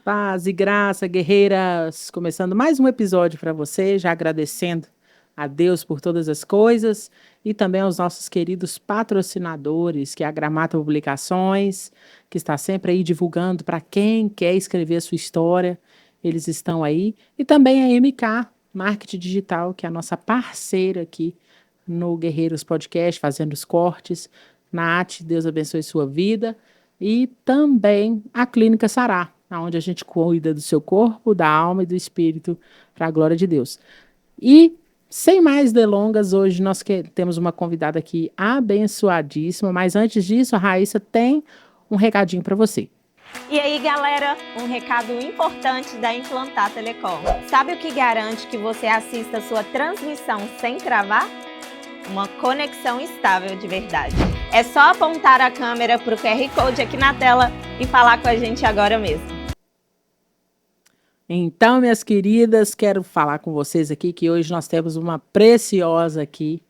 Paz e graça, guerreiras! Começando mais um episódio para você, já agradecendo a Deus por todas as coisas e também aos nossos queridos patrocinadores, que é a Gramata Publicações, que está sempre aí divulgando para quem quer escrever a sua história, eles estão aí. E também a MK, Marketing Digital, que é a nossa parceira aqui no Guerreiros Podcast, fazendo os cortes. Nath, Deus abençoe sua vida. E também a Clínica Sará, onde a gente cuida do seu corpo, da alma e do espírito, para a glória de Deus. E, sem mais delongas, hoje nós temos uma convidada aqui abençoadíssima, mas antes disso, a Raíssa tem um recadinho para você. E aí, galera, um recado importante da Implantar Telecom. Sabe o que garante que você assista a sua transmissão sem travar? Uma conexão estável de verdade. É só apontar a câmera para o QR Code aqui na tela e falar com a gente agora mesmo. Então, minhas queridas, quero falar com vocês aqui que hoje nós temos uma preciosa aqui,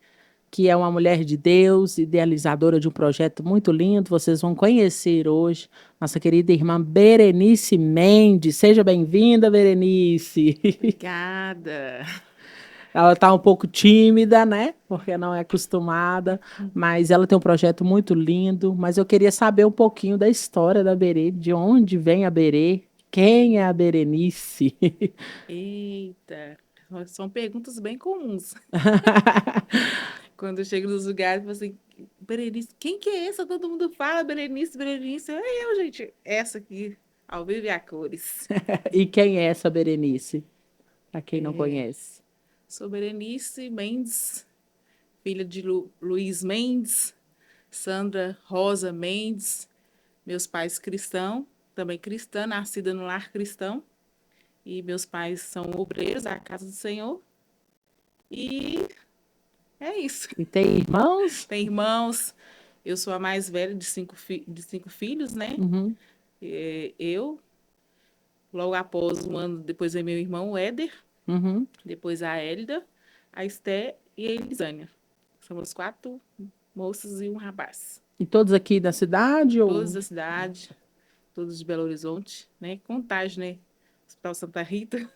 que é uma mulher de Deus, idealizadora de um projeto muito lindo. Vocês vão conhecer hoje nossa querida irmã Berenice Mendes. Seja bem-vinda, Berenice. Obrigada. Ela está um pouco tímida, né? Porque não é acostumada, mas ela tem um projeto muito lindo. Mas eu queria saber um pouquinho da história da Berê, de onde vem a Berê, quem é a Berenice? Eita, são perguntas bem comuns. Quando eu chego nos lugares, eu falo assim, Berenice, quem que é essa? Todo mundo fala Berenice, Berenice. É eu, gente. Essa aqui, ao vivo e a cores. E quem é essa Berenice? Para quem não conhece. Sou Berenice Mendes, filha de Luiz Mendes, Sandra Rosa Mendes, meus pais cristãos, também cristã, nascida no lar cristão. E meus pais são obreiros da casa do Senhor. E é isso. E tem irmãos? Tem irmãos. Eu sou a mais velha de cinco filhos, né? Uhum. Eu, logo após um ano, depois veio meu irmão Éder, Uhum. depois a Hélida, a Esté e a Elisânia. Somos 4 moças e um rapaz. E todos aqui da cidade? Todos da cidade, todos de Belo Horizonte, né? Contagem, né? Hospital Santa Rita.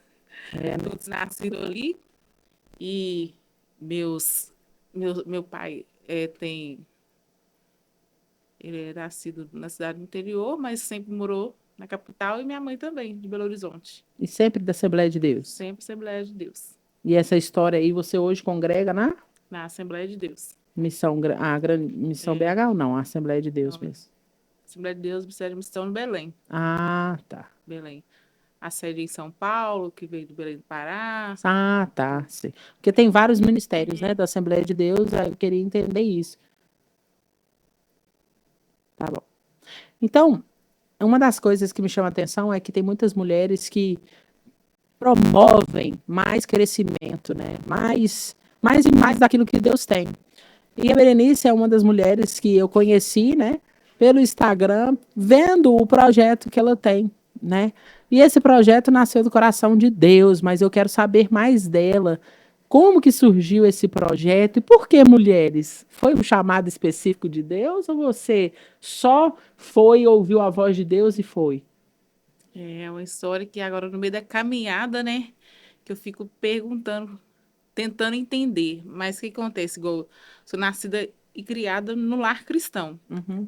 Todos nascidos ali. E meu pai ele é nascido na cidade do interior, mas sempre morou na capital, e minha mãe também, de Belo Horizonte. E sempre da Assembleia de Deus? Sempre Assembleia de Deus. E essa história aí você hoje congrega Na Assembleia de Deus. Missão BH ou não? A Assembleia de Deus Não, mesmo. Assembleia de Deus, Ministério de Missão em Belém. Ah, tá. Belém. A sede em São Paulo, que veio do Belém do Pará. Ah, tá. Sei. Porque tem vários ministérios, né, da Assembleia de Deus, aí eu queria entender isso. Tá bom. Então, uma das coisas que me chama a atenção é que tem muitas mulheres que promovem mais crescimento, né? Mais e mais daquilo que Deus tem. E a Berenice é uma das mulheres que eu conheci, né, pelo Instagram, vendo o projeto que ela tem, né? E esse projeto nasceu do coração de Deus, mas eu quero saber mais dela. Como que surgiu esse projeto e por que mulheres? Foi um chamado específico de Deus ou você só foi, ouviu a voz de Deus e foi? É uma história que agora, no meio da caminhada, né, que eu fico perguntando, tentando entender. Mas o que acontece? Igual, sou nascida e criada no lar cristão.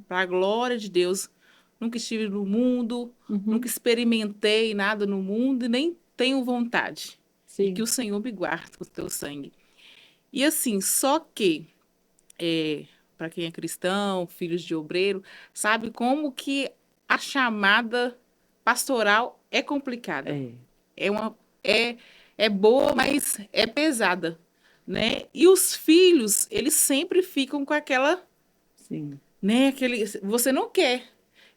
Para a glória de Deus. Nunca estive no mundo, nunca experimentei nada no mundo e nem tenho vontade. Sim. E que o Senhor me guarde com o teu sangue. E assim, só que, para quem é cristão, filhos de obreiro, sabe como que a chamada pastoral é complicada. É boa, mas é pesada, né? E os filhos, eles sempre ficam com aquela, Sim. né? Você não quer.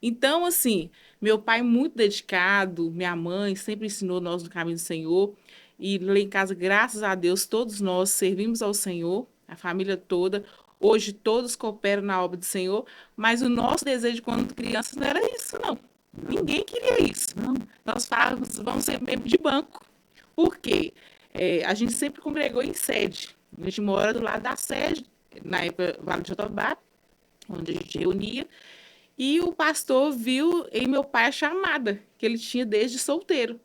Então, assim, meu pai muito dedicado, minha mãe sempre ensinou nós no caminho do Senhor. E lá em casa, graças a Deus, todos nós servimos ao Senhor, a família toda. Hoje todos cooperam na obra do Senhor, mas o nosso desejo quando crianças não era isso, não. Ninguém queria isso. Não. Nós falávamos, vamos ser membro de banco. Por quê? A gente sempre congregou em sede. A gente mora do lado da sede, na época Vale de Jatobá, onde a gente reunia, e o pastor viu em meu pai a chamada que ele tinha desde solteiro.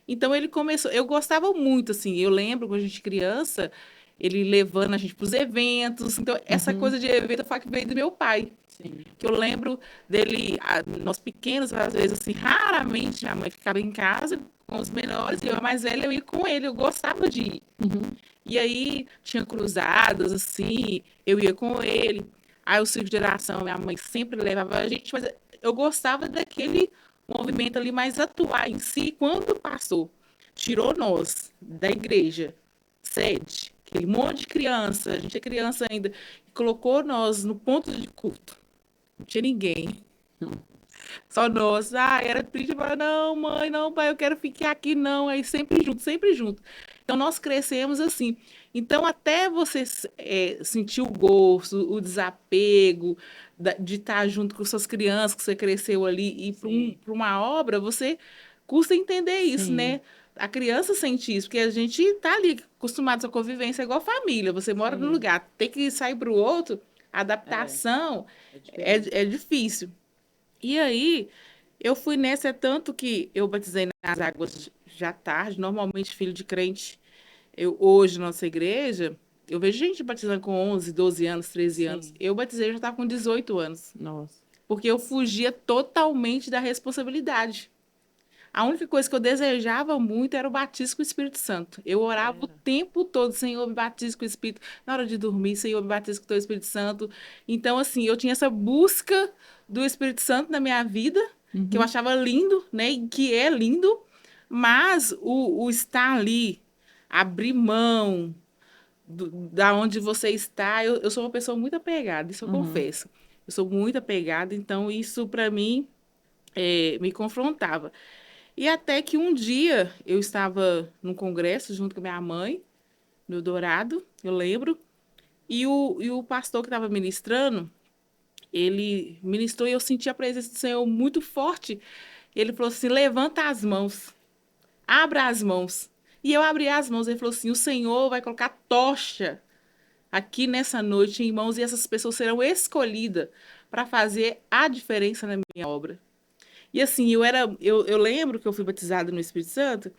Então ele começou, eu gostava muito, assim, eu lembro quando a gente criança, ele levando a gente para os eventos, então essa Uhum. coisa de evento foi que veio do meu pai, Sim. que eu lembro dele, nós pequenos, às vezes, assim, raramente minha mãe ficava em casa com os menores, e eu, a mais velha, eu ia com ele, eu gostava de ir. Uhum. E aí tinha cruzadas, assim, eu ia com ele. Aí o ciclo de oração, minha mãe sempre levava a gente, mas eu gostava daquele movimento ali mais atuar em si. Quando passou, tirou nós da igreja, sede, aquele monte de criança, a gente é criança ainda, e colocou nós no ponto de culto. Não tinha ninguém. Só nós. Ah, era triste. Eu falava, não, mãe, não, pai, eu quero ficar aqui, não. Aí sempre junto, sempre junto. Então, nós crescemos assim. Então, até você sentir o gosto, o desapego de estar junto com suas crianças, que você cresceu ali, e Sim. para uma obra, você custa entender isso, Sim. né? A criança sente isso, porque a gente tá ali acostumado a convivência, é igual família. Você mora num Sim. lugar, tem que sair para o outro, a É, adaptação é diferente. é difícil. E aí, eu fui nessa, é tanto que eu batizei nas águas já tarde, normalmente filho de crente. Eu, hoje, na nossa igreja, eu vejo gente batizando com 11, 12 anos, 13 anos. Sim. Eu batizei, eu já estava com 18 anos, Nossa. porque eu fugia totalmente da responsabilidade. A única coisa que eu desejava muito era o batismo com o Espírito Santo. Eu orava o Era. tempo todo, Senhor, me batize com o Espírito. Na hora de dormir, Senhor, me batize com o teu Espírito Santo. Então, assim, eu tinha essa busca do Espírito Santo na minha vida, que eu Uhum. achava lindo, né? E que é lindo, mas o estar ali, abrir mão da onde você está, eu sou uma pessoa muito apegada, isso eu Uhum. confesso. Eu sou muito apegada, então isso para mim me confrontava. E até que um dia eu estava num congresso junto com minha mãe, no Dourado, eu lembro, e o pastor que estava ministrando, ele ministrou e eu senti a presença do Senhor muito forte. Ele falou assim: levanta as mãos, abra as mãos. E eu abri as mãos, ele falou assim: o Senhor vai colocar tocha aqui nessa noite em mãos e essas pessoas serão escolhidas para fazer a diferença na minha obra. E assim, eu lembro que eu fui batizada no Espírito Santo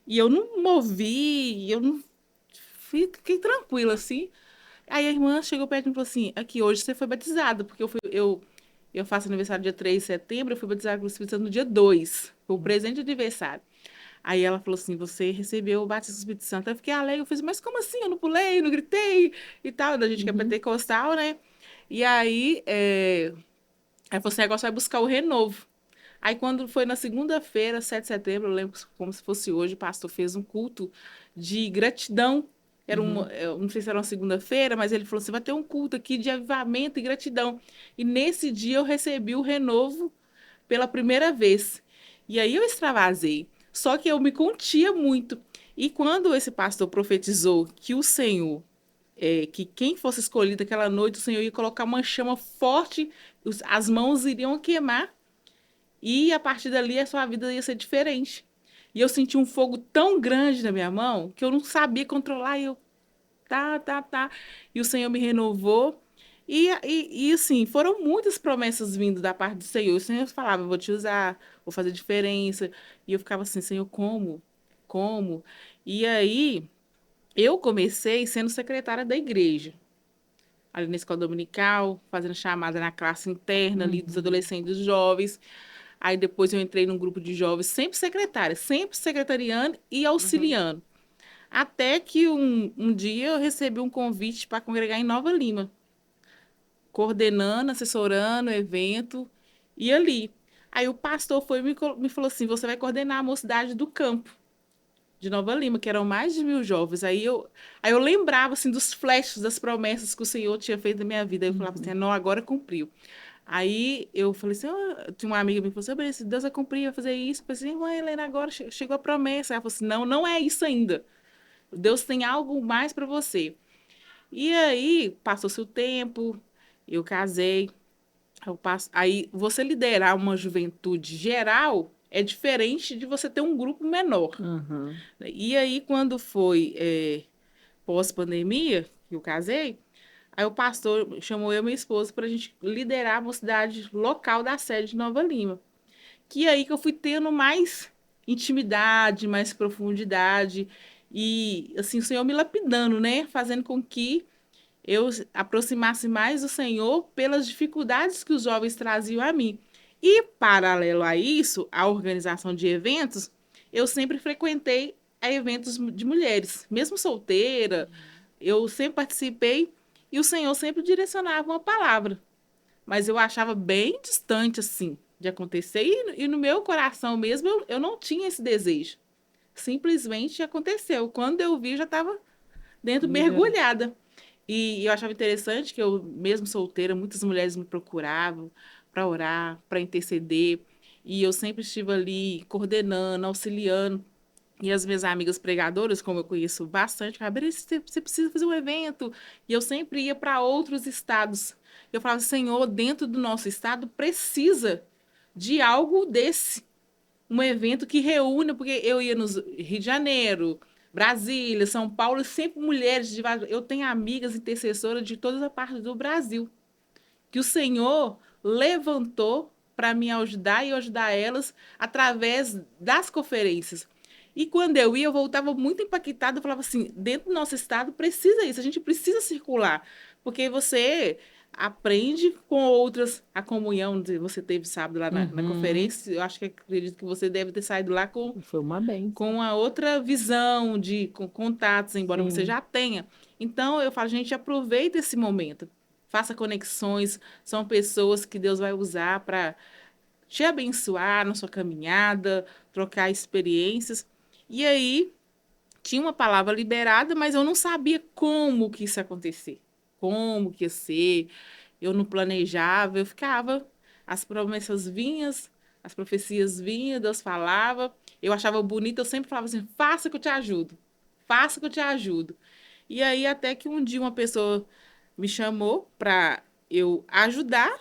e eu não movi, eu não fiquei tranquila assim. Aí a irmã chegou perto de mim e falou assim: aqui hoje você foi batizada, porque eu faço aniversário dia 3 de setembro, eu fui batizada com o Espírito Santo no dia 2, foi o presente de aniversário. Aí ela falou assim: você recebeu o batismo do Espírito Santo. Eu fiquei alegre, eu fiz, mas como assim? Eu não pulei, não gritei e tal, da gente que é Uhum. pentecostal, né? E aí, ela falou assim: agora você vai buscar o renovo. Aí, quando foi na segunda-feira, 7 de setembro, eu lembro como se fosse hoje, o pastor fez um culto de gratidão. Uhum. Eu não sei se era uma segunda-feira, mas ele falou assim: vai ter um culto aqui de avivamento e gratidão. E nesse dia eu recebi o renovo pela primeira vez. E aí eu extravasei. Só que eu me contia muito. E quando esse pastor profetizou que o Senhor, que quem fosse escolhido aquela noite, o Senhor ia colocar uma chama forte, as mãos iriam queimar. E a partir dali a sua vida ia ser diferente. E eu senti um fogo tão grande na minha mão que eu não sabia controlar. E eu, tá. E o Senhor me renovou. E assim, foram muitas promessas vindo da parte do Senhor. O Senhor falava, eu vou te usar, vou fazer diferença. E eu ficava assim, Senhor, como? Como? E aí, eu comecei sendo secretária da igreja. Ali na escola dominical, fazendo chamada na classe interna ali dos Uhum. adolescentes e dos jovens. Aí depois eu entrei num grupo de jovens, sempre secretária, sempre secretariando e Uhum. auxiliando. Até que um dia eu recebi um convite para congregar em Nova Lima, coordenando, assessorando o evento e ali. Aí o pastor foi e me falou assim: você vai coordenar a mocidade do campo de Nova Lima, que eram mais de 1.000 jovens. Aí eu lembrava assim dos flashes das promessas que o Senhor tinha feito na minha vida. Aí eu falava assim: Uhum. não, agora cumpriu. Aí eu falei assim, tinha uma amiga minha que falou assim, Deus vai cumprir, vai fazer isso. Eu falei assim, irmã Helena, agora chegou a promessa. Ela falou assim, não, não é isso ainda. Deus tem algo mais para você. E aí, passou-se o tempo, eu casei. Aí, você liderar uma juventude geral é diferente de você ter um grupo menor. Uhum. E aí, quando foi pós-pandemia, que eu casei, Aí o pastor chamou eu e minha esposa para a gente liderar a mocidade local da sede de Nova Lima. Que é aí que eu fui tendo mais intimidade, mais profundidade. E, assim, o Senhor me lapidando, né? Fazendo com que eu aproximasse mais do Senhor pelas dificuldades que os jovens traziam a mim. E, paralelo a isso, a organização de eventos, eu sempre frequentei eventos de mulheres, mesmo solteira, eu sempre participei e o Senhor sempre direcionava uma palavra, mas eu achava bem distante, assim, de acontecer, e no meu coração mesmo eu não tinha esse desejo. Simplesmente aconteceu. Quando eu vi, já estava dentro, Liderando. mergulhada. E eu achava interessante que eu, mesmo solteira, muitas mulheres me procuravam para orar, para interceder. E eu sempre estive ali coordenando, auxiliando. E as minhas amigas pregadoras, como eu conheço bastante, falavam, "Berenice, você precisa fazer um evento." E eu sempre ia para outros estados. Eu falava, Senhor, dentro do nosso estado precisa de algo desse, um evento que reúna, porque eu ia no Rio de Janeiro, Brasília, São Paulo, e sempre mulheres de vários. Eu tenho amigas intercessoras de todas as partes do Brasil, que o Senhor levantou para me ajudar e ajudar elas através das conferências. E quando eu ia, eu voltava muito impactada, eu falava assim, dentro do nosso estado precisa isso, a gente precisa circular, porque você aprende com outras, a comunhão que você teve sábado lá na Uhum. conferência, eu acho que acredito que você deve ter saído lá Foi uma benção. com a outra visão de com contatos, embora você Sim. já tenha. Então, eu falo, gente, aproveita esse momento. Faça conexões, são pessoas que Deus vai usar para te abençoar na sua caminhada, trocar experiências. E aí, tinha uma palavra liberada, mas eu não sabia como que isso ia acontecer, como que ia ser. Eu não planejava, eu ficava, as promessas vinham, as profecias vinham, Deus falava, eu achava bonito, eu sempre falava assim, faça que eu te ajudo, faça que eu te ajudo. E aí até que um dia uma pessoa me chamou para eu ajudar,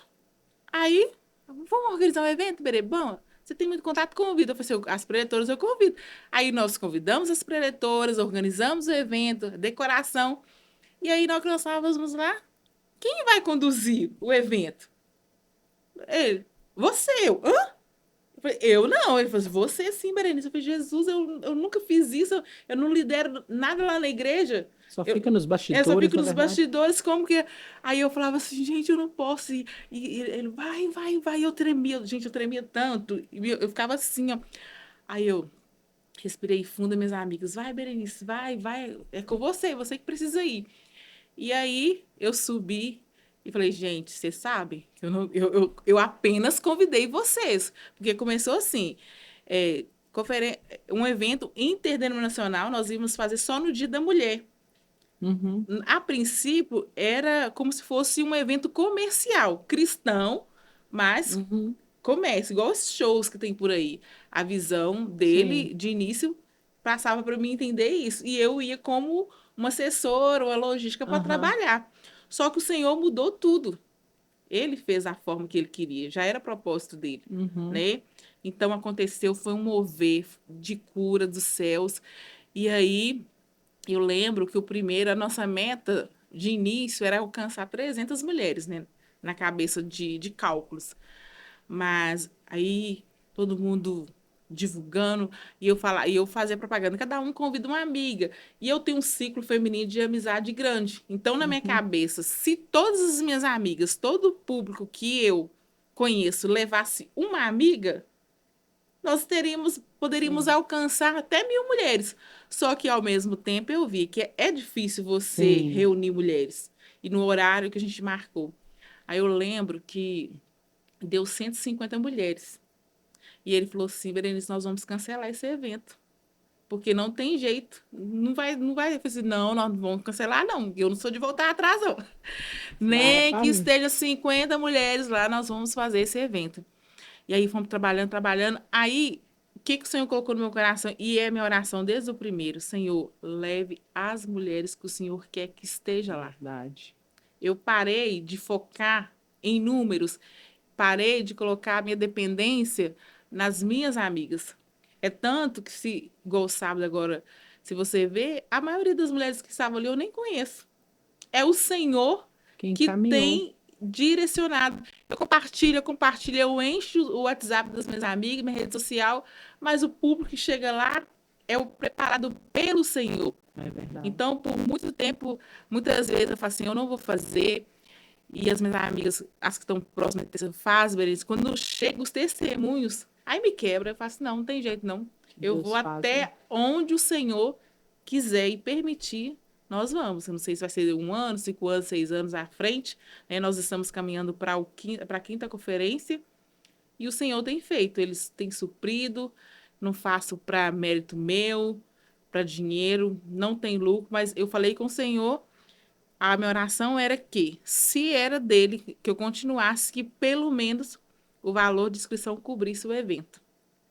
aí, vamos organizar um evento, Berebão? Você tem muito contato, convida. Eu falei assim, as preletoras eu convido. Aí nós convidamos as preletoras, organizamos o evento, decoração. E aí nós estávamos lá, quem vai conduzir o evento? Ele, você, eu. Hã? Eu falei, eu não. Ele falou assim, você sim, Berenice. Eu falei, Jesus, eu nunca fiz isso, eu não lidero nada lá na igreja. Só Eu, fica nos só bastidores, fico na nos verdade. bastidores, como que. Aí eu falava assim, gente, eu não posso ir. E ele, vai, vai, vai. Eu tremia, gente, eu tremia tanto. E eu ficava assim, ó. Aí eu respirei fundo, minhas amigas, vai, Berenice, vai, vai. É com você, você que precisa ir. E aí eu subi e falei, gente, vocês sabem que eu, não, eu apenas convidei vocês. Porque começou assim, é, um evento interdenominacional, nós íamos fazer só no Dia da Mulher. Uhum. A princípio, era como se fosse um evento comercial, cristão, mas Uhum. comércio, igual os shows que tem por aí. A visão Sim. dele, de início, passava para mim entender isso. E eu ia como uma assessora, uma logística para Aham. trabalhar. Só que o Senhor mudou tudo. Ele fez a forma que ele queria, já era propósito dele, Uhum. né? Então aconteceu, foi um mover de cura dos céus. E aí eu lembro que o primeiro, a nossa meta de início era alcançar 300 mulheres, né? Na cabeça de cálculos. Mas aí todo mundo divulgando e eu fazia propaganda, cada um convida uma amiga. E eu tenho um ciclo feminino de amizade grande. Então, na minha Uhum. cabeça, se todas as minhas amigas, todo o público que eu conheço levasse uma amiga, nós poderíamos Sim. alcançar até 1.000 mulheres. Só que, ao mesmo tempo, eu vi que é difícil você Sim. reunir mulheres. E no horário que a gente marcou. Aí eu lembro que deu 150 mulheres. E ele falou assim, Berenice, nós vamos cancelar esse evento. Porque não tem jeito. Não vai, não vai. Eu falei assim, não, nós não vamos cancelar, não. Eu não sou de voltar atrás, não. Vá Nem pra que mim. esteja 50 mulheres lá, nós vamos fazer esse evento. E aí fomos trabalhando, trabalhando. Aí, o que, que o Senhor colocou no meu coração? E é minha oração desde o primeiro. Senhor, leve as mulheres que o Senhor quer que esteja lá. Verdade. Eu parei de focar em números, parei de colocar a minha dependência nas minhas amigas. É tanto que se, igual o sábado agora, se você vê, a maioria das mulheres que estavam ali eu nem conheço. É o Senhor Quem que encaminhou. tem direcionado. Eu compartilho, eu encho o WhatsApp das minhas amigas, minha rede social, mas o público que chega lá é o preparado pelo Senhor. É verdade. Então, por muito tempo, muitas vezes eu falo assim, eu não vou fazer, e as minhas amigas, as que estão próximas, fazem, Berenice, quando chegam os testemunhos, aí me quebra, eu falo assim, não tem jeito não. Eu Deus vou faz, né? até onde o Senhor quiser e permitir, nós vamos. Eu não sei se vai ser 1 ano, 5 anos, 6 anos à frente, né? Nós estamos caminhando para a quinta conferência e o Senhor tem feito, eles têm suprido, não faço para mérito meu, para dinheiro, não tem lucro, mas eu falei com o Senhor, a minha oração era que, se era dele, que eu continuasse, que pelo menos o valor de inscrição cobrisse o evento.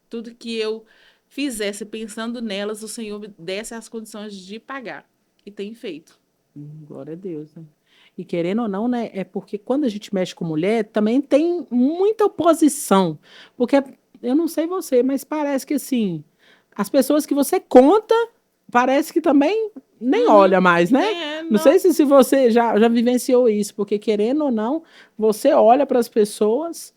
Tudo que eu fizesse pensando nelas, o Senhor me desse as condições de pagar. E tem feito. Glória a Deus, né? E querendo ou não, né? É porque quando a gente mexe com mulher, também tem muita oposição. Porque eu não sei você, mas parece que assim, as pessoas que você conta, parece que também nem olha mais, né? Não sei Não. se você já vivenciou isso, porque querendo ou não, você olha para as pessoas,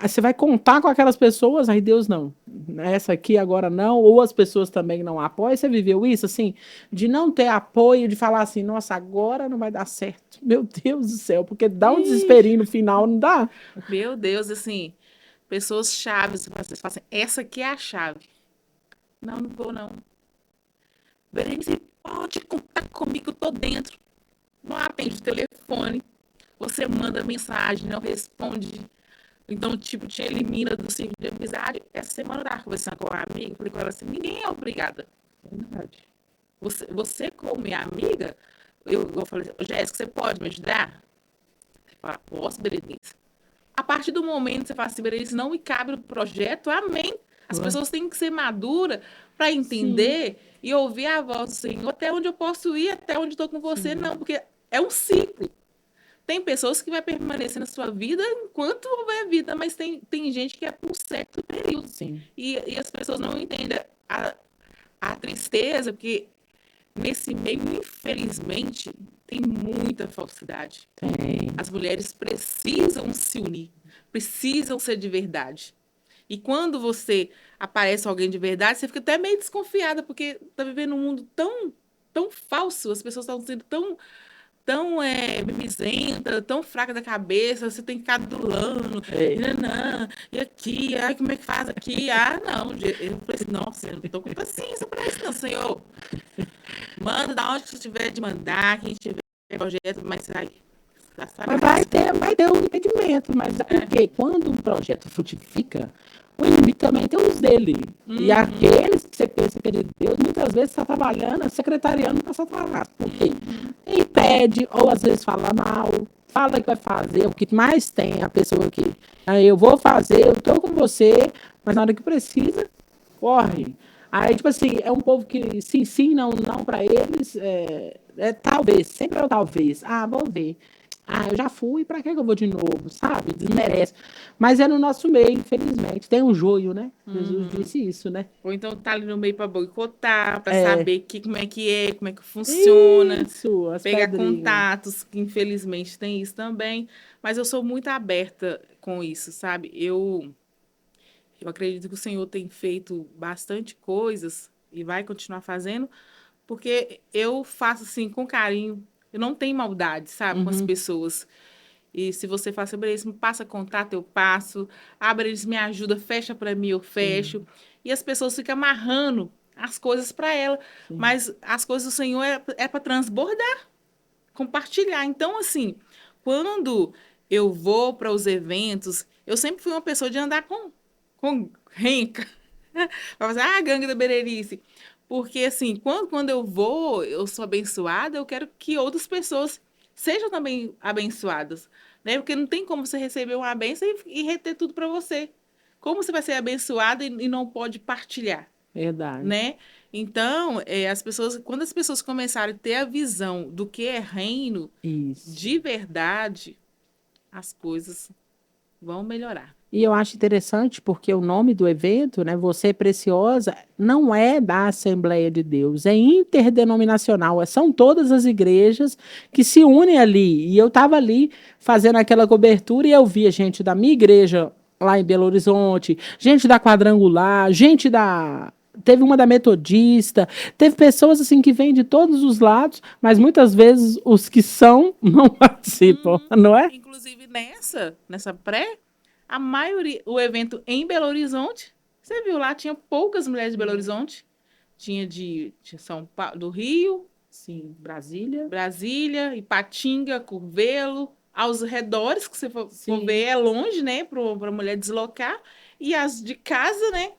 você vai contar com aquelas pessoas, aí Deus não. Essa aqui agora não, ou as pessoas também não apoiam. Você viveu isso, assim? De não ter apoio, de falar assim, nossa, agora não vai dar certo. Meu Deus do céu, porque dá um Ih, desesperinho no final, não dá? meu Deus, assim, pessoas chaves, vocês falam assim, essa aqui é a chave. Não, não vou não. Berenice, pode contar comigo, eu tô dentro. Não atende o telefone, você manda mensagem, não responde. Então, tipo, te elimina do ciclo de amizade. Essa semana eu estava conversando com uma amiga, falei com ela assim, ninguém é obrigada. Verdade. Você como minha amiga, eu falei, Jéssica, você pode me ajudar? Você fala, posso, Berenice. A partir do momento que você fala assim, Berenice, não me cabe no projeto, amém. As Ué. pessoas têm que ser maduras para Sim, entender e ouvir a voz do Senhor até onde eu posso ir, até onde estou com você, sim, não, porque é um ciclo. Tem pessoas que vai permanecer na sua vida enquanto houver vida, mas tem gente que é por um certo período. sim. E as pessoas não entendem a tristeza, porque nesse meio, infelizmente, tem muita falsidade. Tem. As mulheres precisam se unir, precisam ser de verdade. E quando você aparece alguém de verdade, você fica até meio desconfiada, porque está vivendo um mundo tão falso, as pessoas estão sendo tão mimizenta, tão fraca da cabeça, você tem que ficar adulando, É. e aqui, ai, como é que faz aqui? Ah, não, eu falei assim, nossa, eu não tô com paciência para isso não, Senhor. Manda da onde você tiver de mandar, quem tiver projeto, mas ai, já sabe Mas a casa. vai ter um impedimento, mas é porque quando um projeto frutifica, o inimigo também tem os dele. E aqueles que você pensa que é de Deus, muitas vezes está trabalhando, secretariando para Satanás. Porque impede, ou às vezes fala mal, fala que vai fazer. O que mais tem é a pessoa que eu vou fazer, eu estou com você, mas na hora que precisa, corre. Aí, tipo assim, é um povo que sim, sim, não, não para eles, talvez, sempre é o talvez. Ah, vou ver. Ah, eu já fui, pra que eu vou de novo, sabe? Desmerece. Mas é no nosso meio, infelizmente. Tem um joio, né? Jesus disse isso, né? Ou então tá ali no meio para boicotar, para É, saber como é que funciona, isso, as pegar pedrinhas. contatos, que infelizmente tem isso também. Mas eu sou muito aberta com isso, sabe? Eu acredito que o Senhor tem feito bastante coisas e vai continuar fazendo, porque eu faço assim com carinho. Eu não tenho maldade, sabe, com as Uhum, pessoas. E se você fala sobre isso, me passa contato, eu passo. Abre, eles me ajuda, fecha para mim, eu fecho. sim, E as pessoas ficam amarrando as coisas para ela. sim. Mas as coisas do Senhor é para transbordar, compartilhar. Então, assim, quando eu vou para os eventos, eu sempre fui uma pessoa de andar com renca. Vai fazer, gangue da Bererice. Porque, assim, quando eu vou, eu sou abençoada, eu quero que outras pessoas sejam também abençoadas. Né? Porque não tem como você receber uma bênção e reter tudo para você. Como você vai ser abençoada e não pode partilhar, Verdade. né? Então, quando as pessoas começarem a ter a visão do que é reino Isso. de verdade, as coisas vão melhorar. E eu acho interessante porque o nome do evento, né, Você é Preciosa, não é da Assembleia de Deus, é interdenominacional, são todas as igrejas que se unem ali. E eu estava ali fazendo aquela cobertura e eu via gente da minha igreja lá em Belo Horizonte, gente da Quadrangular, gente da. Teve uma da Metodista, teve pessoas assim que vêm de todos os lados, mas muitas vezes os que são não participam, não é? Inclusive nessa pré, a maioria, o evento em Belo Horizonte, você viu lá, tinha poucas mulheres de Belo Horizonte, tinha de São Paulo, do Rio, Sim, Brasília. Brasília, Ipatinga, Curvelo, aos redores, que você for Sim. ver, é longe, né, para a mulher deslocar, e as de casa, né,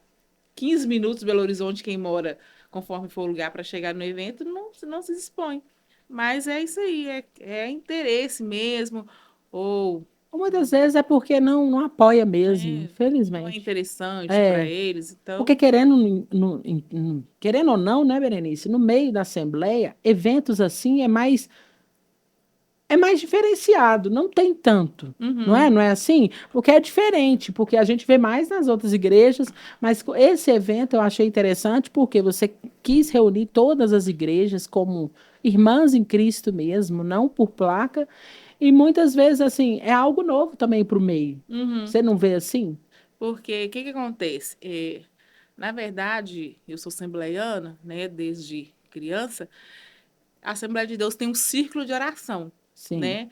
15 minutos, Belo Horizonte, quem mora, conforme for o lugar para chegar no evento, não se dispõe. Mas é isso aí, é interesse mesmo, ou Muitas vezes é porque não apoia mesmo, né, não é infelizmente. interessante para É, eles, então. porque querendo ou não, né, Berenice, no meio da Assembleia, eventos assim é mais diferenciado, não tem tanto. Não é? Uhum, Não é assim? Porque é diferente, porque a gente vê mais nas outras igrejas, mas esse evento eu achei interessante porque você quis reunir todas as igrejas como irmãs em Cristo mesmo, não por placa, e muitas vezes assim, é algo novo também para o meio. uhum. Você não vê assim? Porque o que acontece? Na verdade, eu sou assembleiana, né, desde criança. A Assembleia de Deus tem um círculo de oração, Sim, né?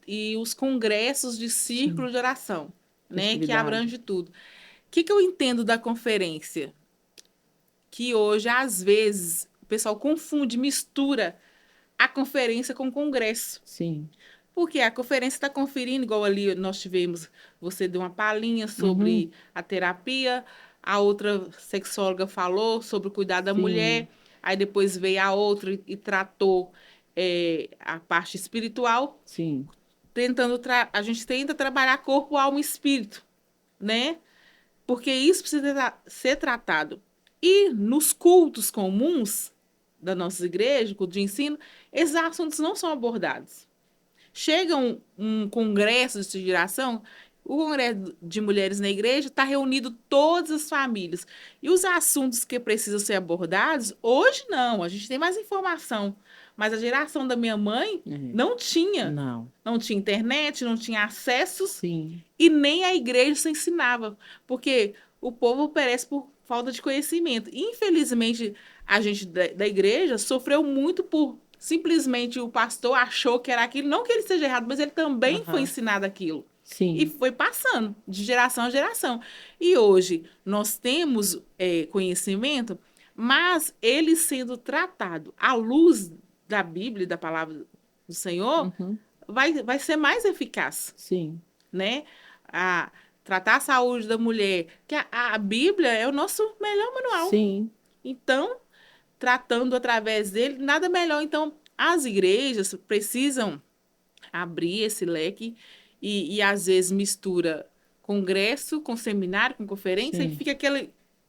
E os congressos de sim, círculo de oração, né, que festividade. abrange tudo. O que eu entendo da conferência? Que hoje, às vezes, o pessoal confunde, mistura a conferência com o congresso. Sim. Porque a conferência está conferindo, igual ali nós tivemos, você deu uma palhinha Uhum, sobre a terapia, a outra sexóloga falou sobre o cuidado da sim, mulher, aí depois veio a outra e tratou a parte espiritual, sim. a gente tenta trabalhar corpo, alma e espírito, né? Porque isso precisa ser tratado. E nos cultos comuns das nossas igrejas, culto de ensino, esses assuntos não são abordados. Chega um congresso de geração, o congresso de mulheres na igreja está reunido todas as famílias. E os assuntos que precisam ser abordados, hoje não, a gente tem mais informação. Mas a geração da minha mãe É. não tinha. Não. Não tinha internet, não tinha acessos Sim. e nem a igreja se ensinava. Porque o povo perece por falta de conhecimento. Infelizmente, a gente da igreja sofreu muito por simplesmente o pastor achou que era aquilo, não que ele seja errado, mas ele também foi Aham. ensinado aquilo. E Sim. foi passando de geração a geração. E hoje nós temos conhecimento, mas ele sendo tratado à luz da Bíblia, da palavra do Senhor, Uhum. vai ser mais eficaz, Sim. né? A tratar a saúde da mulher, que a Bíblia é o nosso melhor manual. Sim. Então, tratando através dele, nada melhor. Então, as igrejas precisam abrir esse leque e às vezes mistura congresso com seminário, com conferência, e Sim. fica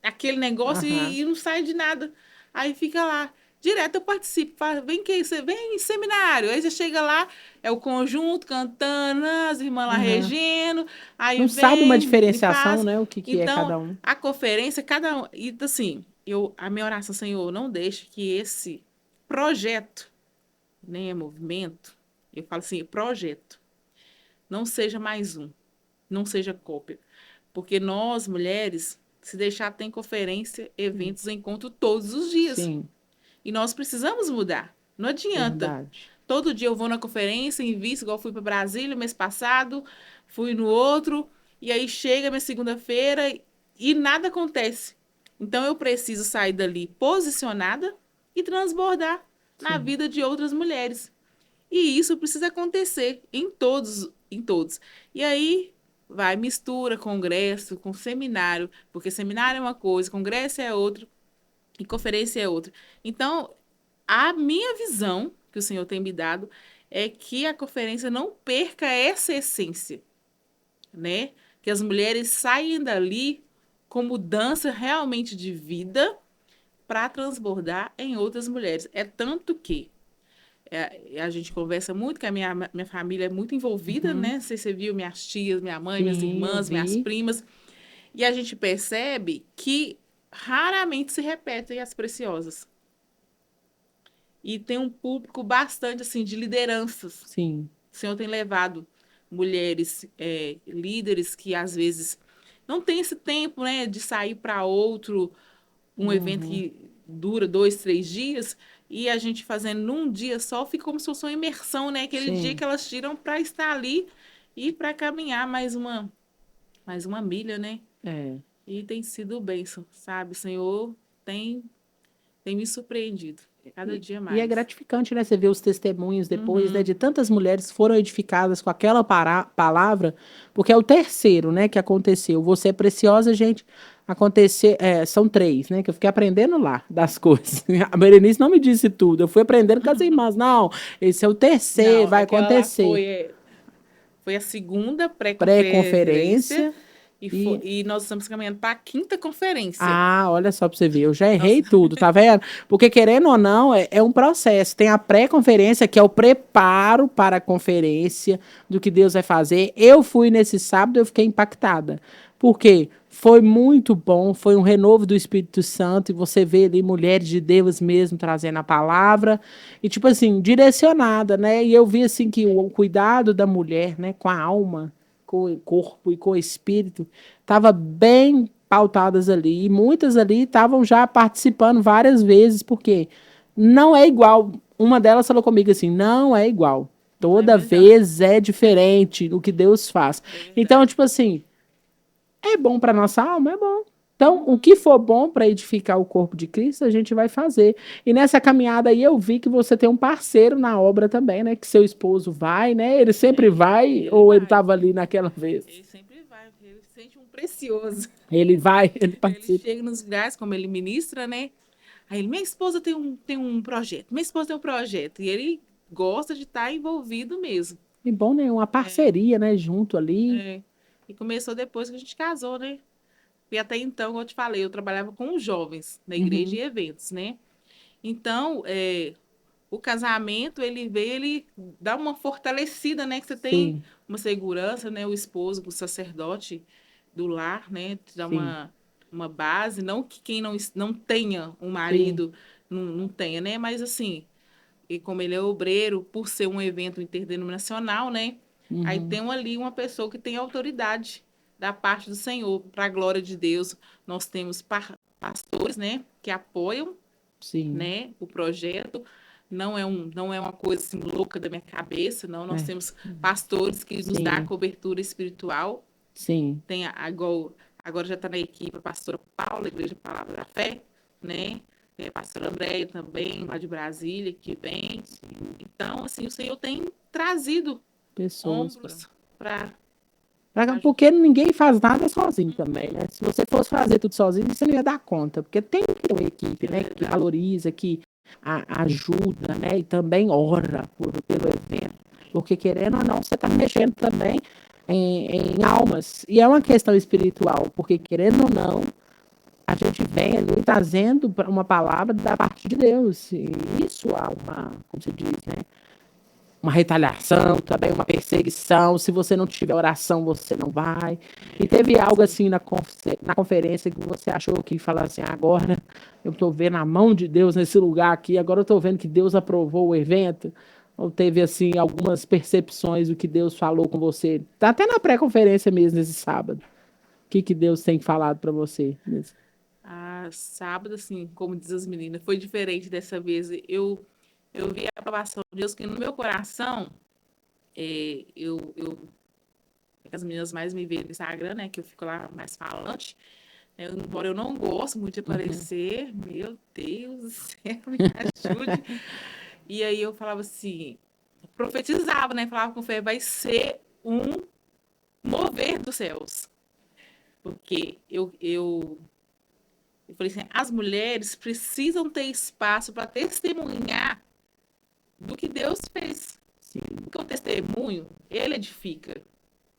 aquele negócio Aham. e não sai de nada. Aí fica lá. Direto eu participo, vem que você vem em seminário, aí você chega lá, é o conjunto cantando, as irmãs lá Aham. regendo, aí Não sabe uma vem e diferenciação, faz. né? O que que é Então, cada um. a conferência, cada um. E assim, a minha oração, Senhor, não deixe que esse projeto, nem é movimento, eu falo assim, projeto, não seja mais um, não seja cópia. Porque nós, mulheres, se deixar, tem conferência, Sim. eventos, encontro todos os dias. Sim. E nós precisamos mudar. Não adianta. Verdade. Todo dia eu vou na conferência, invisto, igual fui para Brasília mês passado, fui no outro, e aí chega minha segunda-feira e nada acontece. Então eu preciso sair dali posicionada e transbordar na Sim. vida de outras mulheres. E isso precisa acontecer em todos. E aí vai mistura congresso com seminário, porque seminário é uma coisa, congresso é outra e conferência é outra. Então, a minha visão que o Senhor tem me dado é que a conferência não perca essa essência, né? Que as mulheres saiam dali com mudança realmente de vida para transbordar em outras mulheres. É tanto que A gente conversa muito, que a minha família é muito envolvida, né? Não sei se você viu, minhas tias, minha mãe, minhas Sim, eu irmãs, minhas vi. primas. E a gente percebe que raramente se repetem as preciosas. E tem um público bastante, assim, de lideranças. Sim. O Senhor tem levado mulheres, líderes que às vezes não têm esse tempo, né, de sair para um evento Uhum. que dura 2, 3 dias, e a gente fazendo num dia só, fica como se fosse uma imersão, né? Aquele dia Sim. que elas tiram para estar ali e para caminhar mais uma milha, né? É. E tem sido bênção, sabe? O Senhor tem, tem me surpreendido cada dia E é mais. gratificante, né? Você ver os testemunhos depois, né? Uhum. De tantas mulheres que foram edificadas com aquela palavra, porque é o terceiro, né? Que aconteceu. Você é preciosa, gente. Acontecer, são três, né? Que eu fiquei aprendendo lá das coisas. A Berenice não me disse tudo. Eu fui aprendendo com as irmãs. Não, esse é o terceiro, Não, vai aquela lá acontecer. foi a segunda pré-conferência Pré-conferência e e e nós estamos caminhando para a quinta conferência. ah, olha só pra você ver, eu já errei Nossa, tudo, tá vendo? Porque querendo ou não, é um processo. Tem a pré-conferência, que é o preparo para a conferência do que Deus vai fazer. Eu fui nesse sábado, eu fiquei impactada. Por quê? Foi muito bom, foi um renovo do Espírito Santo, e você vê ali mulheres de Deus mesmo trazendo a palavra, e tipo assim, direcionada, né? E eu vi assim que o cuidado da mulher, né, com a alma, com o corpo e com o espírito, estava bem pautadas ali. E muitas ali estavam já participando várias vezes, porque não é igual. Uma delas falou comigo assim: não é igual. não é Toda mesmo? vez é diferente o que Deus faz. É Então, verdade. tipo assim, é bom para nossa alma? É bom. Então, o Uhum. que for bom para edificar o corpo de Cristo, a gente vai fazer. E nessa caminhada aí eu vi que você tem um parceiro na obra também, né? Que seu esposo vai, né? Ele sempre vai, Ele ou ele vai. estava ali naquela vez? Ele sempre vai, porque ele se sente um precioso. Ele vai, ele Ele participa. chega nos lugares, como ele ministra, né? Aí ele, minha esposa tem um projeto, minha esposa tem um projeto. E ele gosta de estar envolvido mesmo. E bom, né? Uma É, parceria, né? Junto ali. é. E começou depois que a gente casou, né? E até então, como eu te falei, eu trabalhava com os jovens na igreja Uhum. e eventos, né? Então, o casamento, ele veio, ele dá uma fortalecida, né? Que você tem Sim, uma segurança, né? O esposo, o sacerdote do lar, né? Te dá sim, uma base. Não que quem não tenha um sim. marido não tenha, né? Mas assim, e como ele é obreiro, por ser um evento interdenominacional, né? Aí Uhum. tem ali uma pessoa que tem autoridade da parte do Senhor, para a glória de Deus. Nós temos pastores, né? Que apoiam, Sim. né, o projeto. Não é uma coisa assim louca da minha cabeça, não. Nós É. temos pastores que nos dão Sim, cobertura espiritual. sim. Tem agora já está na equipe a pastora Paula, Igreja Palavra da Fé, né? Tem a pastora Andréia também, lá de Brasília, que vem. Então, assim, o Senhor tem trazido Pessoas para. ombros para ajudar. Porque ninguém faz nada sozinho também, né? Se você fosse fazer tudo sozinho, você não ia dar conta. Porque tem que ter uma equipe, É né? Que verdade. valoriza, que ajuda, né? E também ora pelo evento. Porque querendo ou não, você está mexendo também em almas. E é uma questão espiritual. Porque querendo ou não, a gente vem ali trazendo uma palavra da parte de Deus. E isso há uma, como se diz, né? Uma retaliação, também uma perseguição. Se você não tiver oração, você não vai. E teve algo Sim. assim na conferência que você achou que falar assim, agora eu estou vendo a mão de Deus nesse lugar aqui, agora eu estou vendo que Deus aprovou o evento. Ou teve assim algumas percepções do que Deus falou com você? Tá até na pré-conferência mesmo nesse sábado. O que Deus tem falado para você? Sábado, assim, como diz as meninas, foi diferente dessa vez. Eu vi a aprovação de Deus que no meu coração, as meninas mais me veem no Instagram, né, que eu fico lá mais falante, né, embora eu não gosto muito de Uhum. aparecer, meu Deus do céu, me ajude. E aí eu falava assim, profetizava, né, falava com fé, vai ser um mover dos céus. Porque eu falei assim, as mulheres precisam ter espaço para testemunhar do que Deus fez. Sim, Porque o testemunho, ele edifica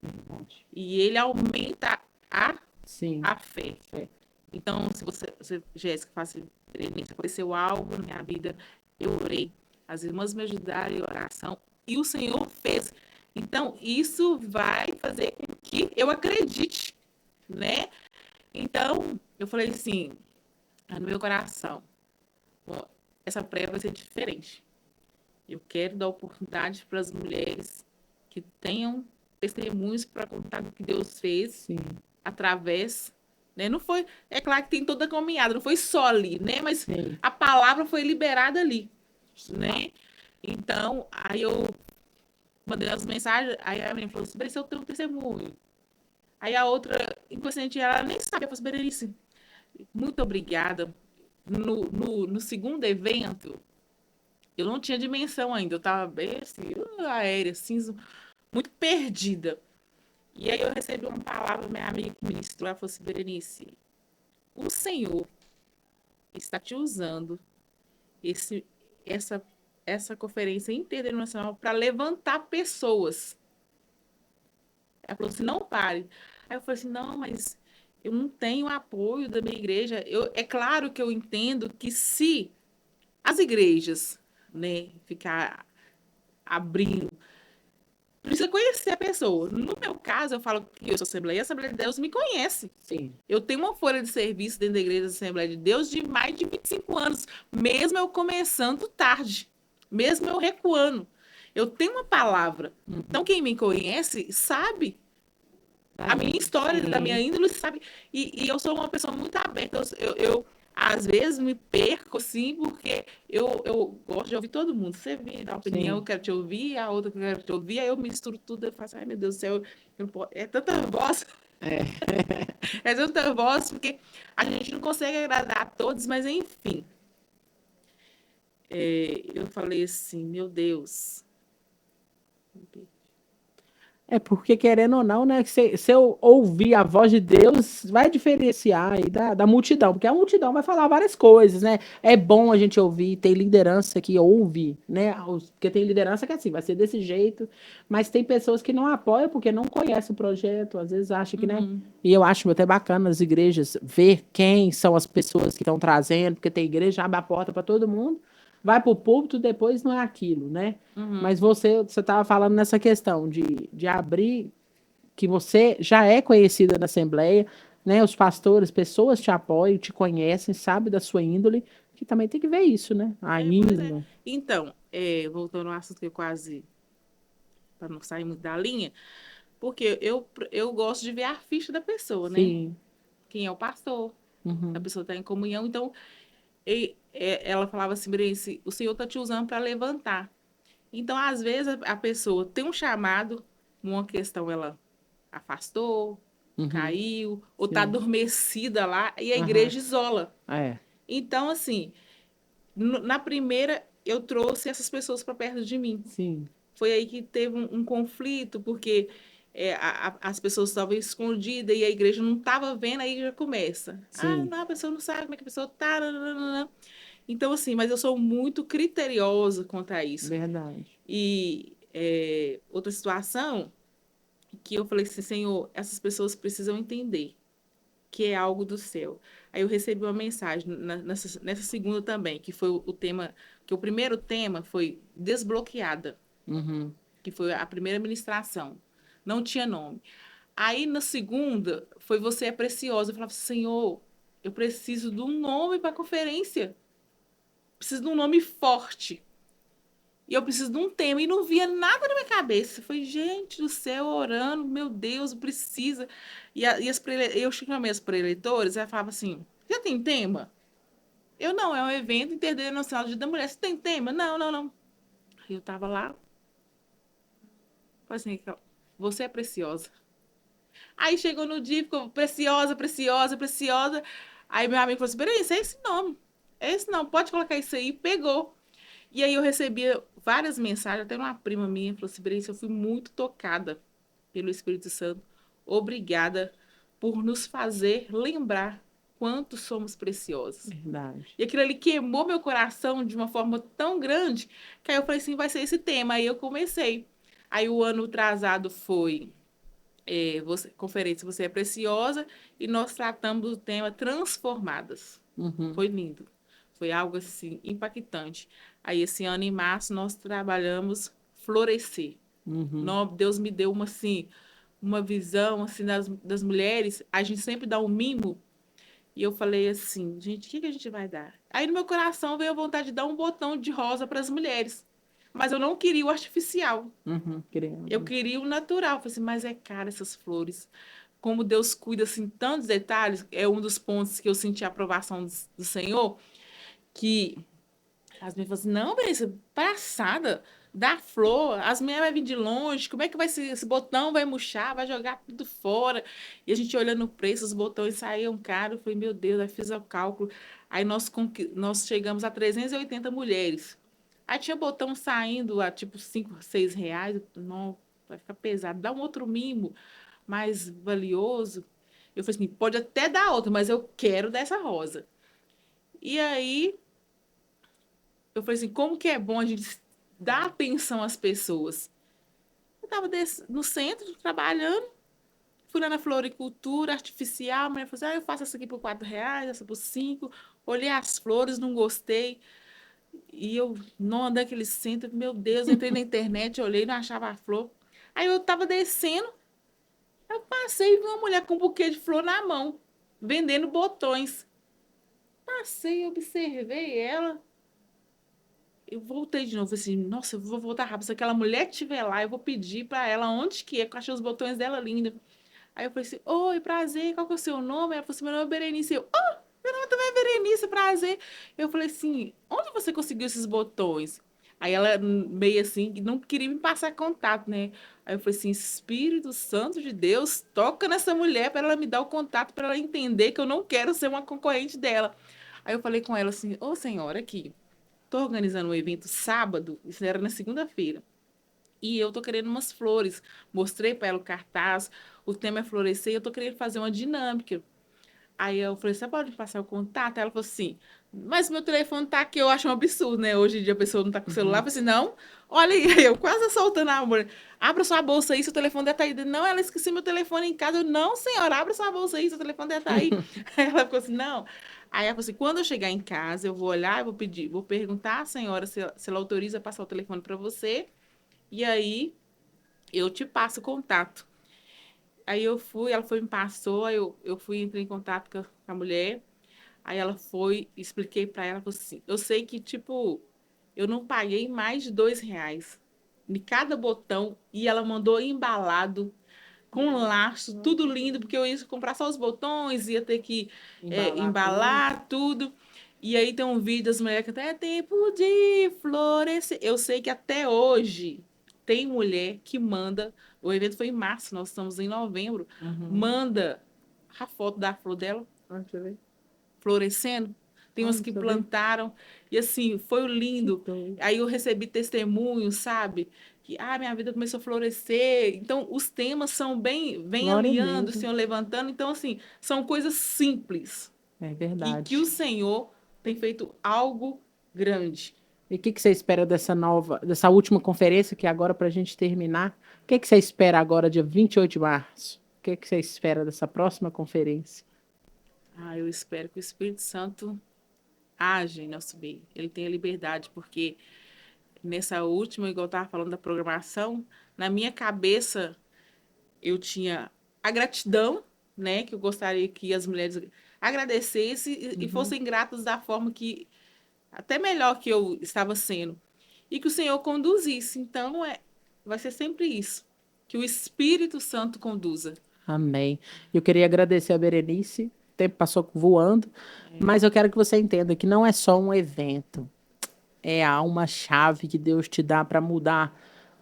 verdade. e ele aumenta a, Sim, a fé. é. Então, se Jéssica, faz Berenice, apareceu algo na minha vida, eu orei. as irmãs me ajudaram em oração, e o Senhor fez. Então, isso vai fazer com que eu acredite, né? Então, eu falei assim, no meu coração, ó, essa praia vai ser diferente. Eu quero dar oportunidade para as mulheres que tenham testemunhos para contar do que Deus fez Sim. através, né? Não foi, é claro que tem toda a caminhada, não foi só ali, né? Mas Sim. a palavra foi liberada ali, né? Então, aí eu mandei as mensagens, aí a menina falou assim, Berenice, eu tenho um testemunho. Aí a outra, inconsciente, ela nem sabia, eu falei assim, Berenice, muito obrigada. No segundo evento, eu não tinha dimensão ainda, eu estava bem assim, aérea, assim, muito perdida. E aí eu recebi uma palavra, minha amiga que ministrou, ela falou assim, Berenice, o Senhor está te usando esse, essa, essa conferência internacional para levantar pessoas. Ela falou assim, não pare. Aí eu falei assim, não, mas eu não tenho apoio da minha igreja. É claro que eu entendo que se as igrejas, né, ficar abrindo, precisa conhecer a pessoa. No meu caso, eu falo que eu sou Assembleia, a Assembleia de Deus me conhece. Sim. Eu tenho uma folha de serviço dentro da Igreja da Assembleia de Deus de mais de 25 anos, mesmo eu começando tarde, mesmo eu recuando. Eu tenho uma palavra. Então, quem me conhece sabe a minha história, da minha Sim. índole, sabe? E eu sou uma pessoa muito aberta. Às vezes, me perco, assim, porque eu gosto de ouvir todo mundo. Você vem dar opinião, eu Sim. quero te ouvir, a outra que eu quero te ouvir, aí eu misturo tudo, eu faço, ai, meu Deus do céu, eu não posso- é tanta voz, É. é tanta voz, porque a gente não consegue agradar a todos, mas enfim. Eu falei assim, meu Deus. É porque, querendo ou não, né? Se eu ouvir a voz de Deus, vai diferenciar aí da multidão, porque a multidão vai falar várias coisas, né? É bom a gente ouvir, tem liderança que ouve, né? Porque tem liderança que é assim, vai ser desse jeito, mas tem pessoas que não apoiam porque não conhecem o projeto, às vezes acha que, né? Uhum, E eu acho até bacana as igrejas ver quem são as pessoas que estão trazendo, porque tem igreja, abre a porta para todo mundo, vai para o púlpito, depois não é aquilo, né? uhum. Mas você estava falando nessa questão de abrir, que você já é conhecida na Assembleia, né? Os pastores, pessoas te apoiam, te conhecem, sabem da sua índole, que também tem que ver isso, né? A Pois é. índole. Então, voltando ao assunto que eu quase, para não sair muito da linha, porque eu gosto de ver a ficha da pessoa, né? Sim. Quem é o pastor, a Uhum. pessoa está em comunhão. Então, ela falava assim, Berenice, o Senhor está te usando para levantar. Então, às vezes, a pessoa tem um chamado, uma questão ela afastou, Uhum. caiu, ou está Sim. adormecida lá, e a Aham. igreja isola. É. Então, assim, na primeira, eu trouxe essas pessoas para perto de mim. Sim. Foi aí que teve um conflito, porque as pessoas estavam escondidas e a igreja não estava vendo, aí já começa. Ah, Sim. não, a pessoa não sabe como é que a pessoa está. Então, assim, mas eu sou muito criteriosa quanto a isso. Verdade. E outra situação que eu falei assim, Senhor, essas pessoas precisam entender que é algo do céu. Aí eu recebi uma mensagem nessa segunda também, que foi o tema, que o primeiro tema foi desbloqueada, Uhum. que foi a primeira ministração. Não tinha nome. Aí na segunda foi Você é Preciosa. Eu falava, Senhor, eu preciso de um nome para a conferência. Preciso de um nome forte. E eu preciso de um tema. E não via nada na minha cabeça. Foi, gente do céu, orando, meu Deus, precisa. Eu chamei as preleitores, ela falava assim: já tem tema? Eu não, é um evento internacional de Dia da Mulher. Você tem tema? Não, não, não. Aí eu tava lá, falei assim: você é preciosa. Aí chegou no dia, ficou preciosa, preciosa, preciosa. Aí meu amigo falou assim: peraí, isso é esse nome. É esse não, pode colocar isso aí. Pegou. E aí eu recebia várias mensagens, até uma prima minha falou assim, Berenice, eu fui muito tocada pelo Espírito Santo. Obrigada por nos fazer lembrar quanto somos preciosos. Verdade. E aquilo ali queimou meu coração de uma forma tão grande que aí eu falei assim, vai ser esse tema. Aí eu comecei. Aí o ano atrasado foi conferência Você é Preciosa e nós tratamos do tema Transformadas. Uhum. Foi lindo. Foi algo assim impactante. Aí esse ano em março nós trabalhamos florescer. Uhum. Deus me deu uma assim, uma visão assim das mulheres. A gente sempre dá um mimo e eu falei assim, gente, o que que a gente vai dar? Aí no meu coração veio a vontade de dar um botão de rosa para as mulheres. Mas eu não queria o artificial. Uhum. Eu Querendo. queria o natural. Eu falei assim, mas é caro essas flores. Como Deus cuida assim tantos detalhes, é um dos pontos que eu senti a aprovação do Senhor, que as meninas falam assim, não, Vanessa, passada, dá flor, as mulheres vão vir de longe, como é que vai ser? Esse botão vai murchar, vai jogar tudo fora. E a gente olhando o preço, os botões saíam caros. Eu falei, meu Deus, aí fiz o cálculo. Aí nós chegamos a 380 mulheres. Aí tinha botão saindo a tipo 5, 6 reais. Não, vai ficar pesado. Dá um outro mimo mais valioso. Eu falei assim, pode até dar outro, mas eu quero dessa rosa. E aí eu falei assim, como que é bom a gente dar atenção às pessoas? Eu estava no centro, trabalhando, fui lá na floricultura artificial, a mulher falou assim, eu faço essa aqui por 4 reais, essa por 5. Olhei as flores, não gostei. E eu não andei naquele centro, meu Deus, entrei na internet, olhei, não achava a flor. Aí eu estava descendo, eu passei e vi uma mulher com um buquê de flor na mão, vendendo botões. Passei, observei ela. Eu voltei de novo, falei assim, nossa, eu vou voltar rápido. Se aquela mulher que estiver lá, eu vou pedir para ela onde que é, que eu achei os botões dela linda. Aí eu falei assim, oi, prazer, qual que é o seu nome? Ela falou assim, meu nome é Berenice. Eu, meu nome também é Berenice, prazer. Eu falei assim, onde você conseguiu esses botões? Aí ela, meio assim, não queria me passar contato, né? Aí eu falei assim, Espírito Santo de Deus, toca nessa mulher para ela me dar o contato, para ela entender que eu não quero ser uma concorrente dela. Aí eu falei com ela assim, ô senhora, aqui, tô organizando um evento sábado, isso era na segunda-feira. E eu tô querendo umas flores. Mostrei para ela o cartaz, o tema é florescer, e eu tô querendo fazer uma dinâmica. Aí eu falei, você pode me passar o contato? Ela falou assim, mas meu telefone tá aqui, eu acho um absurdo, né? Hoje em dia a pessoa não tá com o celular. Eu Uhum. falei assim, não, olha aí, aí eu quase soltando a mulher. Abra sua bolsa aí, seu telefone deve estar aí. Não, ela esqueci meu telefone em casa. Eu, não, senhora, abra sua bolsa aí, seu telefone deve estar aí. Aí ela ficou assim, não. Aí ela falou assim, quando eu chegar em casa, eu vou olhar, eu vou pedir, vou perguntar à senhora se ela autoriza passar o telefone para você. E aí eu te passo o contato. Aí eu fui, ela foi, me passou, aí eu fui, entrei em contato com a mulher. Aí ela foi, expliquei para ela, falou assim, eu sei que, tipo, eu não paguei mais de 2 reais de cada botão e ela mandou embalado, com laço, tudo lindo, porque eu ia comprar só os botões, ia ter que Embalar tudo. embalar tudo. E aí tem um vídeo das mulheres que até é tempo de florescer. Eu sei que até hoje tem mulher que manda, o evento foi em março, nós estamos em novembro, Uhum. manda a foto da flor dela Deixa eu ver. florescendo. Tem umas que Deixa eu ver. plantaram. E assim, foi o Que lindo. doido. Aí eu recebi testemunhos, sabe? Que, minha vida começou a florescer. Então, os temas são bem, vem Glória a alinhando, o Deus. Senhor levantando. Então, assim, são coisas simples. É E que o verdade. Senhor tem feito algo grande. E o que que você espera dessa última conferência, que é agora para a gente terminar? O que que você espera agora, dia 28 de março? O que que você espera dessa próxima conferência? Eu espero que o Espírito Santo age em nosso meio. Ele tenha liberdade, porque nessa última, igual eu estava falando da programação, na minha cabeça eu tinha a gratidão, né, que eu gostaria que as mulheres agradecessem e Uhum. fossem gratas da forma que até melhor que eu estava sendo e que o Senhor conduzisse. Então vai ser sempre isso, que o Espírito Santo conduza. Amém. Eu queria agradecer a Berenice. O tempo passou voando, mas eu quero que você entenda que não é só um evento. É a alma-chave que Deus te dá para mudar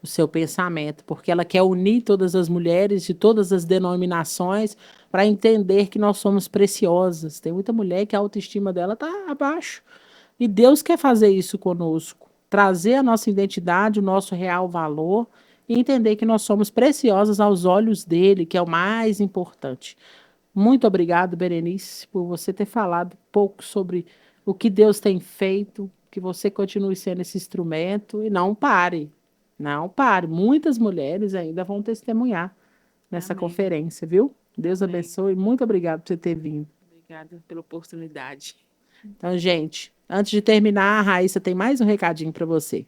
o seu pensamento, porque ela quer unir todas as mulheres de todas as denominações para entender que nós somos preciosas. Tem muita mulher que a autoestima dela está abaixo. E Deus quer fazer isso conosco, trazer a nossa identidade, o nosso real valor e entender que nós somos preciosas aos olhos dele, que é o mais importante. Muito obrigado, Berenice, por você ter falado um pouco sobre o que Deus tem feito, que você continue sendo esse instrumento e não pare. Não pare. Muitas mulheres ainda vão testemunhar nessa Amém. conferência, viu? Deus Amém. abençoe. Muito obrigado por você ter vindo. Obrigada pela oportunidade. Então, gente, antes de terminar, a Raíssa tem mais um recadinho para você.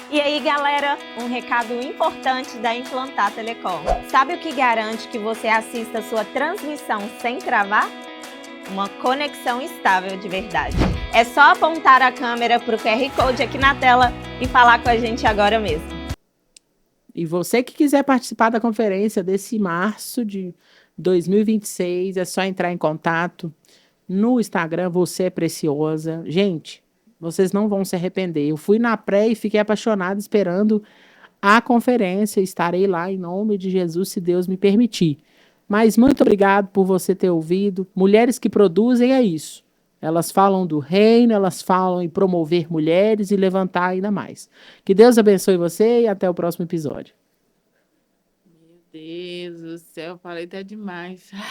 E aí, galera, um recado importante da Implantar Telecom. Sabe o que garante que você assista a sua transmissão sem travar? Uma conexão estável de verdade. É só apontar a câmera para o QR Code aqui na tela e falar com a gente agora mesmo. E você que quiser participar da conferência desse março de 2026, é só entrar em contato no Instagram, Você é Preciosa. Gente, vocês não vão se arrepender. Eu fui na pré e fiquei apaixonada esperando a conferência. Estarei lá em nome de Jesus, se Deus me permitir. Mas muito obrigado por você ter ouvido. Mulheres que produzem é isso. Elas falam do reino, elas falam em promover mulheres e levantar ainda mais. Que Deus abençoe você e até o próximo episódio. Meu Deus do céu, falei até demais.